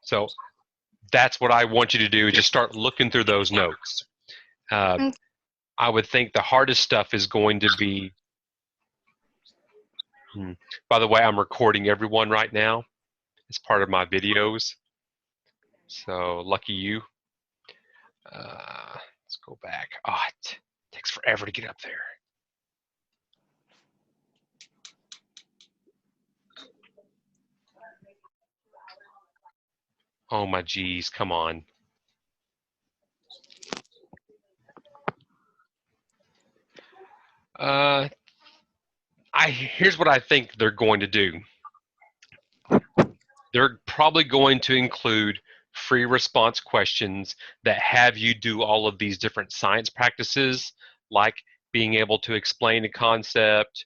So that's what I want you to do. Just start looking through those notes. Uh, Mm. I would think the hardest stuff is going to be, by the way, I'm recording everyone right now. It's part of my videos. So lucky you. Let's go back. Oh, it takes forever to get up there. Oh my geez, come on. Uh, here's what I think they're going to do. They're probably going to include free response questions that have you do all of these different science practices, like being able to explain a concept,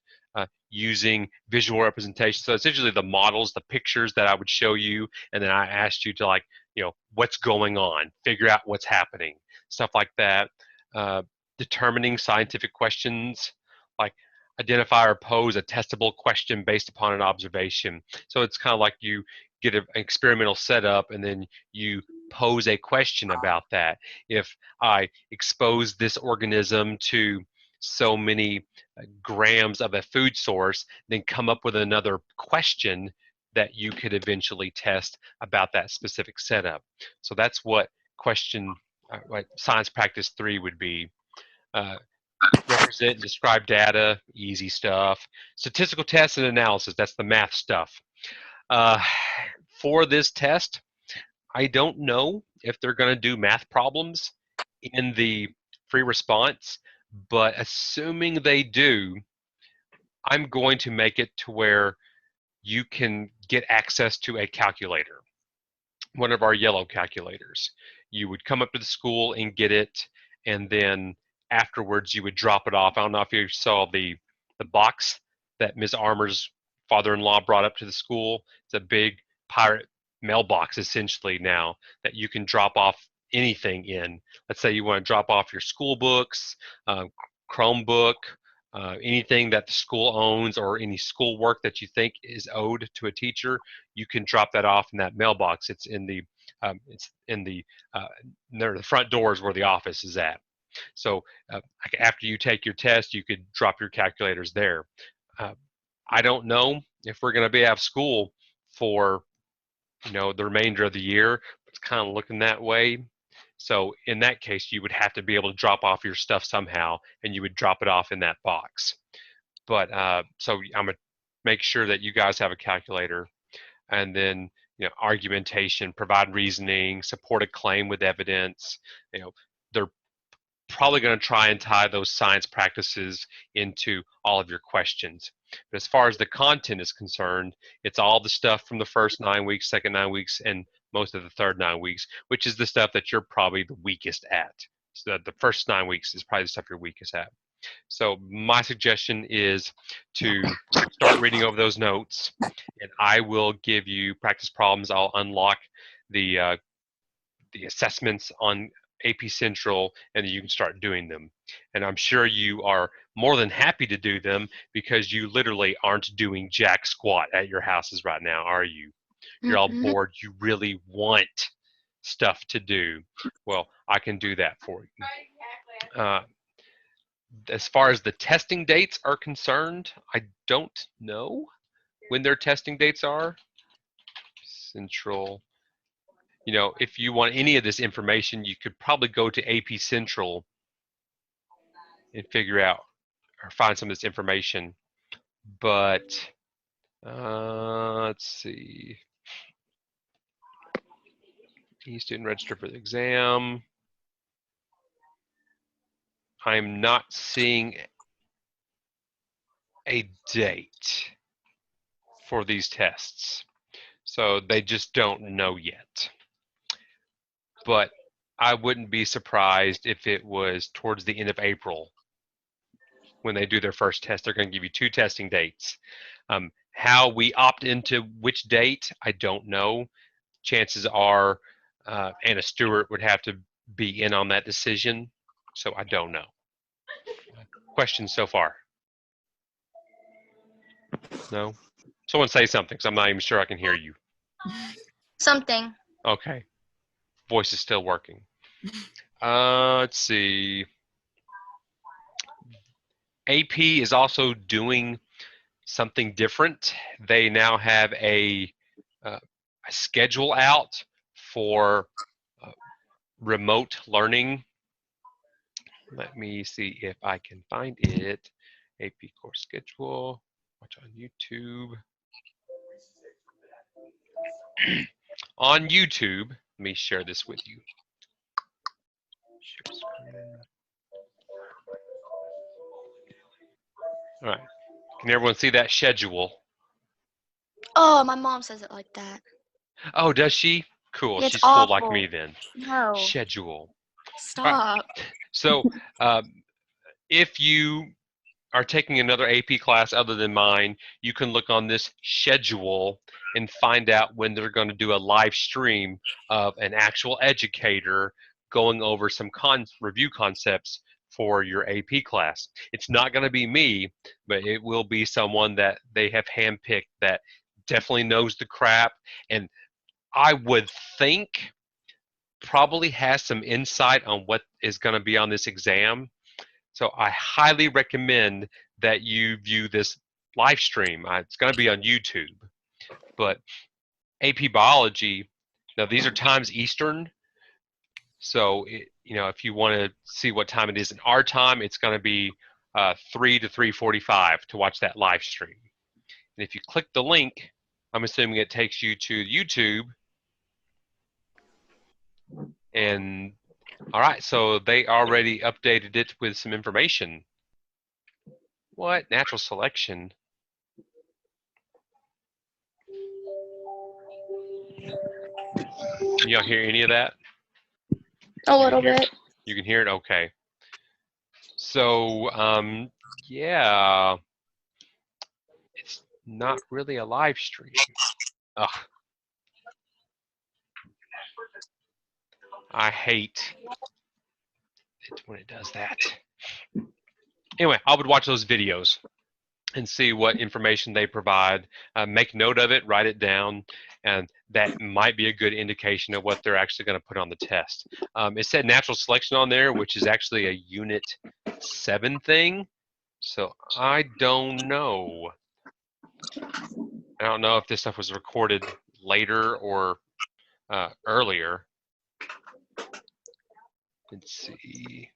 using visual representation. So essentially the models, the pictures that I would show you, and then I asked you to, like, what's going on, figure out what's happening, stuff like that. Uh, Determining scientific questions, like identify or pose a testable question based upon an observation. So it's kind of like you get an experimental setup and then you pose a question about that. If I expose this organism to so many grams of a food source, then come up with another question that you could eventually test about that specific setup. So that's what what science practice 3 would be. Uh, Represent and describe data, easy stuff. Statistical tests and analysis, that's the math stuff. Uh, for this test, I don't know if they're going to do math problems in the free response, but assuming they do, I'm going to make it to where you can get access to a calculator, one of our yellow calculators. You would come up to the school and get it, and then afterwards you would drop it off. I don't know if you saw the box that Ms. Armour's father-in-law brought up to the school. It's a big pirate mailbox essentially now that you can drop off anything in. Let's say you want to drop off your school books, Chromebook, anything that the school owns, or any school work that you think is owed to a teacher. You can drop that off in that mailbox. It's in the uh, near the front doors where the office is at. So after you take your test, you could drop your calculators there. Uh, I don't know if we're going to be out of school for the remainder of the year. It's kind of looking that way. So in that case, you would have to be able to drop off your stuff somehow, and you would drop it off in that box. But so I'm gonna make sure that you guys have a calculator, and then argumentation, provide reasoning, support a claim with evidence. They're probably going to try and tie those science practices into all of your questions. But as far as the content is concerned, it's all the stuff from the first 9 weeks, second 9 weeks, and most of the third 9 weeks, which is the stuff that you're probably the weakest at. So the first 9 weeks is probably the stuff you're weakest at. So my suggestion is to start reading over those notes, and I will give you practice problems. I'll unlock the assessments on AP Central, and you can start doing them. And I'm sure you are more than happy to do them because you literally aren't doing jack squat at your houses right now, are you? You're all Mm-mm. bored. You really want stuff to do. Well, I can do that for you. As far as the testing dates are concerned, I don't know when their testing dates are. Central. If you want any of this information, you could probably go to AP Central and figure out or find some of this information. But let's see. E-student register for the exam. I'm not seeing a date for these tests. So they just don't know yet. But I wouldn't be surprised if it was towards the end of April when they do their first test. They're going to give you 2 testing dates. How we opt into which date, I don't know. Chances are Anna Stewart would have to be in on that decision, so I don't know. Questions so far? No? Someone say something, because I'm not even sure I can hear you. Something. Okay. Voice is still working. Let's see. AP is also doing something different. They now have a schedule out for uh, remote learning. Let me see if I can find it. AP course schedule. Watch on YouTube. On YouTube, let me share this with you. Share screen. All right. Can everyone see that schedule? Oh, my mom says it like that. Oh, does she? Cool. It's She's cool like awful. me then. No. Schedule. All right. Stop. So, if you are taking another AP class other than mine, you can look on this schedule and find out when they're going to do a live stream of an actual educator going over some review concepts for your AP class. It's not going to be me, but it will be someone that they have handpicked that definitely knows the crap, and I would think probably has some insight on what is going to be on this exam. So I highly recommend that you view this live stream. It's going to be on YouTube. But AP Biology, now these are times Eastern. So, if you want to see what time it is in our time, it's going to be 3 to 3:45 to watch that live stream. And if you click the link, I'm assuming it takes you to YouTube. And all right, so they already updated it with some information. What? Natural selection? Can y'all hear any of that? A little bit. You can hear it? Okay. So, yeah, it's not really a live stream. Ugh. I hate it when it does that. Anyway, I would watch those videos and see what information they provide. Make note of it, write it down, and that might be a good indication of what they're actually going to put on the test. It said natural selection on there, which is actually a Unit 7 thing, so I don't know. I don't know if this stuff was recorded later or earlier. Let's see.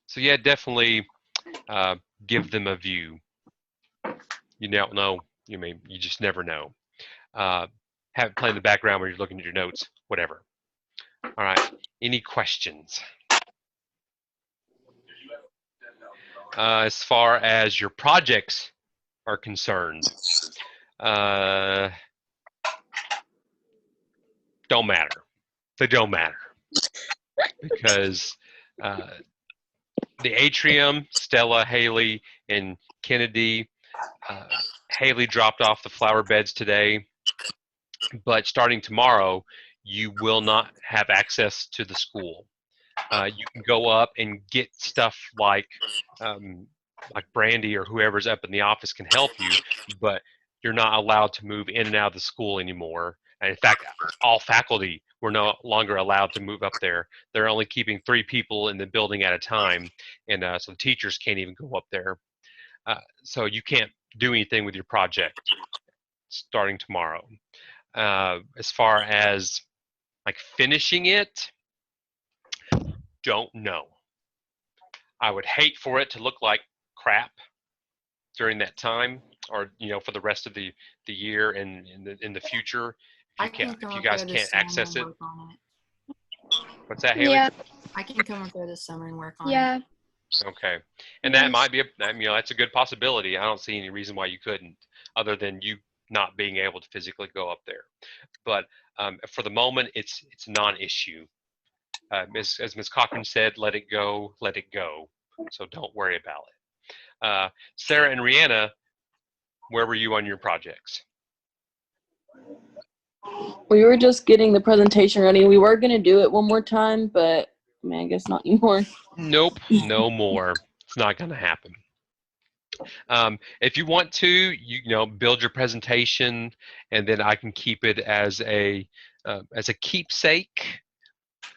So yeah, definitely give them a view. You don't know. You just never know. Have it play in the background when you're looking at your notes, whatever. All right. Any questions? As far as your projects are concerned, don't matter. They don't matter because the atrium, Stella, Haley, and Kennedy. Haley dropped off the flower beds today, but starting tomorrow, you will not have access to the school. You can go up and get stuff like Brandy or whoever's up in the office can help you, but you're not allowed to move in and out of the school anymore. And in fact, all faculty were no longer allowed to move up there. They're only keeping 3 people in the building at a time, and so the teachers can't even go up there. So you can't do anything with your project starting tomorrow. As far as like finishing it, don't know. I would hate for it to look like crap during that time, or for the rest of the year and in the future. If you guys can't access it. What's that, Haley? Yeah. I can come up there this summer and work on it. Yeah. Okay, and that might be that's a good possibility. I don't see any reason why you couldn't, other than you not being able to physically go up there. But for the moment, it's non-issue. As Ms. Cochran said, let it go, let it go. So don't worry about it. Sarah and Rihanna, where were you on your projects? We were just getting the presentation ready. We were going to do it one more time, but I guess not anymore. Nope, no more. It's not going to happen. If you want to, you know, build your presentation, and then I can keep it as a keepsake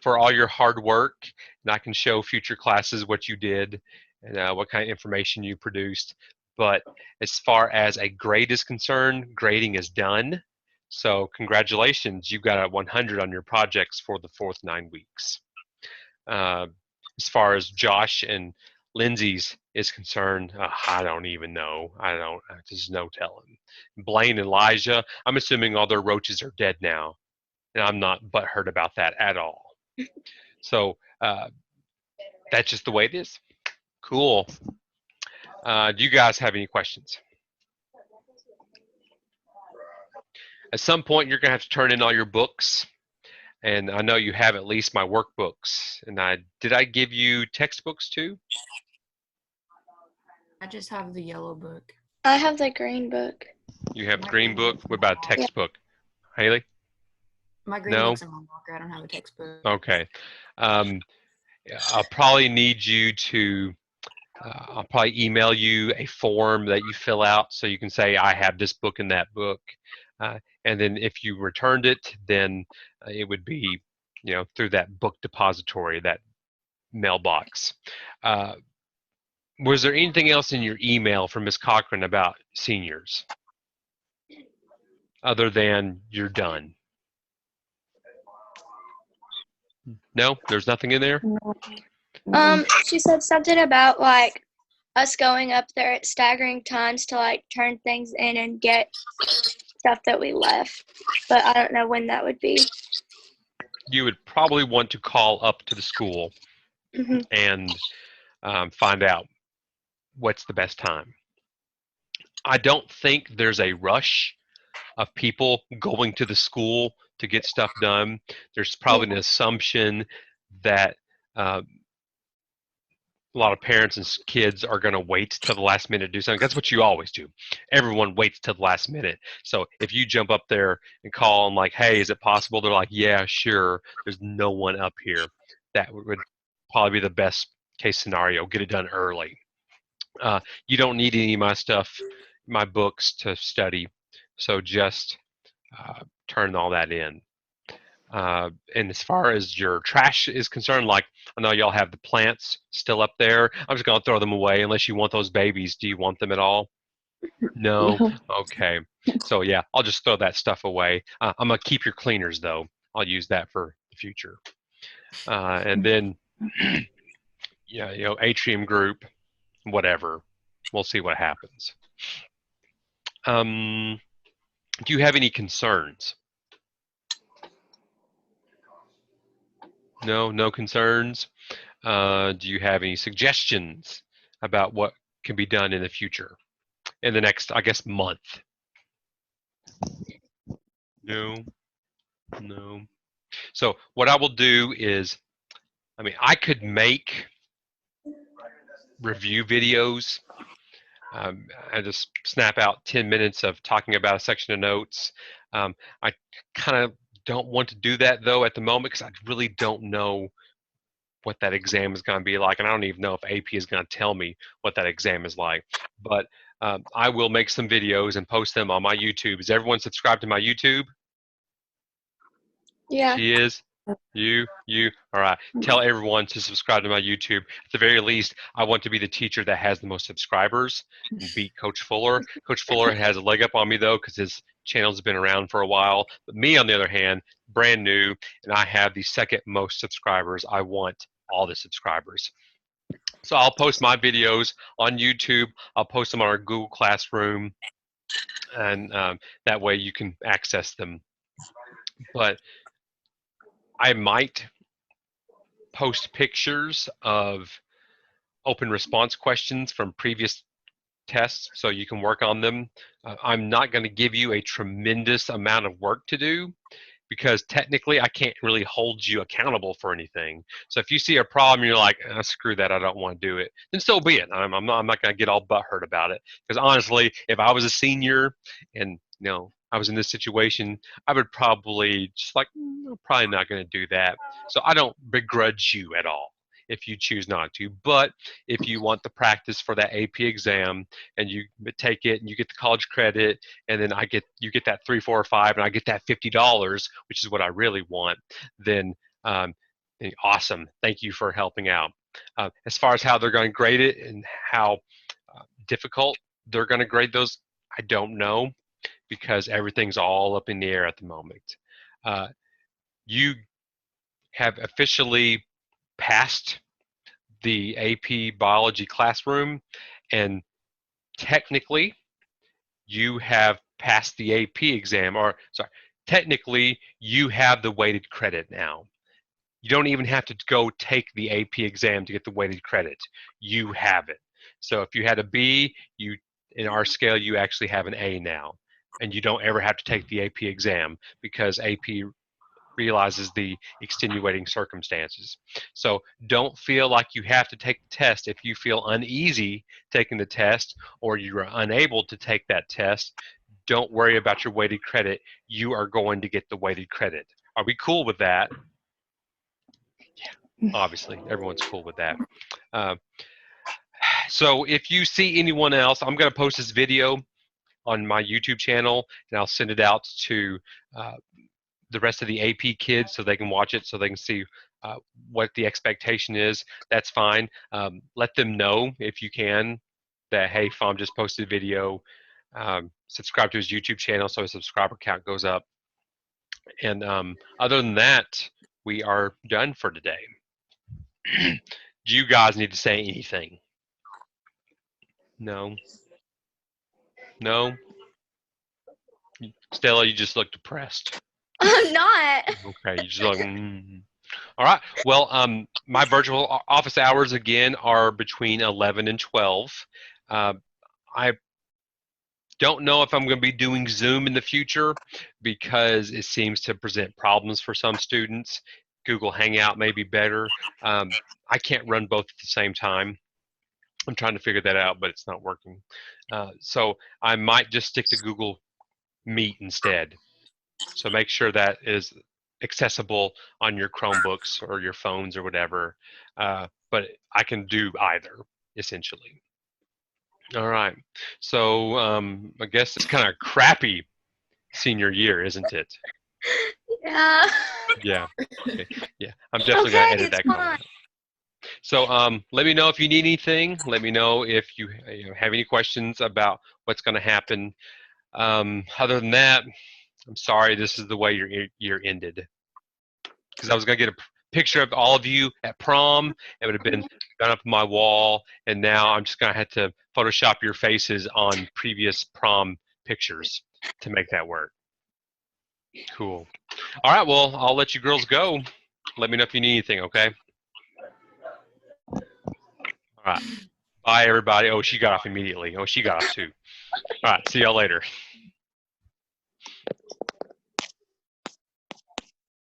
for all your hard work, and I can show future classes what you did and what kind of information you produced. But as far as a grade is concerned, grading is done. So congratulations, you got a 100 on your projects for the fourth 9 weeks. As far as Josh and Lindsay's is concerned, I don't even know. There's no telling. Blaine and Elijah, I'm assuming all their roaches are dead now, and I'm not butthurt about that at all. So that's just the way it is. Cool. Do you guys have any questions? At some point, you're going to have to turn in all your books. And I know you have at least my workbooks. And did I give you textbooks too? I just have the yellow book. I have the green book. You have the green book? What about a textbook? Haley? My green No? book's in my locker. I don't have a textbook. Okay. I'll probably need you to, I'll probably email you a form that you fill out so you can say, I have this book and that book. And then if you returned it, then it would be, you know, through that book depository, that mailbox. Was there anything else in your email from Ms. Cochran about seniors other than you're done? No, there's nothing in there? She said something about like us going up there at staggering times to like turn things in and get stuff that we left, but I don't know when that would be. You would probably want to call up to the school and find out what's the best time. I don't think there's a rush of people going to the school to get stuff done. There's probably an assumption that a lot of parents and kids are going to wait till the last minute to do something. That's what you always do. Everyone waits till the last minute. So if you jump up there and call them like, hey, is it possible? They're like, yeah, sure. There's no one up here. That would probably be the best case scenario. Get it done early. You don't need any of my stuff, my books to study. So just turn all that in. And as far as your trash is concerned, like I know y'all have the plants still up there. I'm just going to throw them away unless you want those babies. Do you want them at all? No? Okay. So yeah, I'll just throw that stuff away. I'm going to keep your cleaners though. I'll use that for the future. And then, yeah, you know, atrium group, whatever. We'll see what happens. Do you have any concerns? No concerns. Do you have any suggestions about what can be done in the future, in the next, I guess, month? No. So what I will do is, I mean, I could make review videos. I just snap out 10 minutes of talking about a section of notes. I kind of don't want to do that though at the moment because I really don't know what that exam is going to be like, and I don't even know if AP is going to tell me what that exam is like. But I will make some videos and post them on my YouTube. Is everyone subscribed to my YouTube? Yeah. She is. You. All right. Tell everyone to subscribe to my YouTube. At the very least, I want to be the teacher that has the most subscribers and beat Coach Fuller. Coach Fuller has a leg up on me, though, because his channel's been around for a while. But me, on the other hand, brand new, and I have the second most subscribers. I want all the subscribers. So I'll post my videos on YouTube. I'll post them on our Google Classroom, and that way you can access them. But I might post pictures of open response questions from previous tests so you can work on them. I'm not going to give you a tremendous amount of work to do because technically I can't really hold you accountable for anything. So if you see a problem and you're like, screw that, I don't want to do it, then so be it. I'm not going to get all butthurt about it, because honestly, if I was a senior and I was in this situation, I would probably just like, I'm probably not going to do that. So I don't begrudge you at all. if you choose not to. But if you want the practice for that AP exam and you take it and you get the college credit, and then you get that 3, 4, or 5, and I get that $50, which is what I really want, then awesome. Thank you for helping out. As far as how they're going to grade it and how difficult they're going to grade those, I don't know, because everything's all up in the air at the moment. You have officially passed the AP biology classroom, and technically you have passed the AP exam, or sorry, technically you have the weighted credit now. You don't even have to go take the AP exam to get the weighted credit. You have it. So if you had a B, in our scale, you actually have an A now. And you don't ever have to take the AP exam because AP realizes the extenuating circumstances. So don't feel like you have to take the test. If you feel uneasy taking the test or you are unable to take that test, don't worry about your weighted credit. You are going to get the weighted credit. Are we cool with that? Yeah, obviously, everyone's cool with that. So if you see anyone else, I'm going to post this video on my YouTube channel, and I'll send it out to the rest of the AP kids so they can watch it, so they can see what the expectation is. That's fine. Let them know if you can that, hey, Fom just posted a video. Subscribe to his YouTube channel so his subscriber count goes up. And other than that, we are done for today. Do you guys need to say anything? No? No? Stella, you just look depressed. I'm not. Okay, you just look. All right. Well, my virtual office hours again are between 11 and 12. I don't know if I'm going to be doing Zoom in the future because it seems to present problems for some students. Google Hangout may be better. I can't run both at the same time. I'm trying to figure that out, but it's not working. So I might just stick to Google Meet instead. So make sure that is accessible on your Chromebooks or your phones or whatever. But I can do either, essentially. All right. So I guess it's kind of crappy senior year, isn't it? Yeah. Yeah. Okay. Yeah. I'm definitely going to edit that comment. So let me know if you need anything. Let me know if you have any questions about what's going to happen. Other than that, I'm sorry this is the way your year ended. Because I was going to get a picture of all of you at prom. It would have been done up on my wall. And now I'm just going to have to Photoshop your faces on previous prom pictures to make that work. Cool. All right, well, I'll let you girls go. Let me know if you need anything, okay? All right. Bye, everybody. Oh, she got off immediately. Oh, she got off too. All right, see y'all later.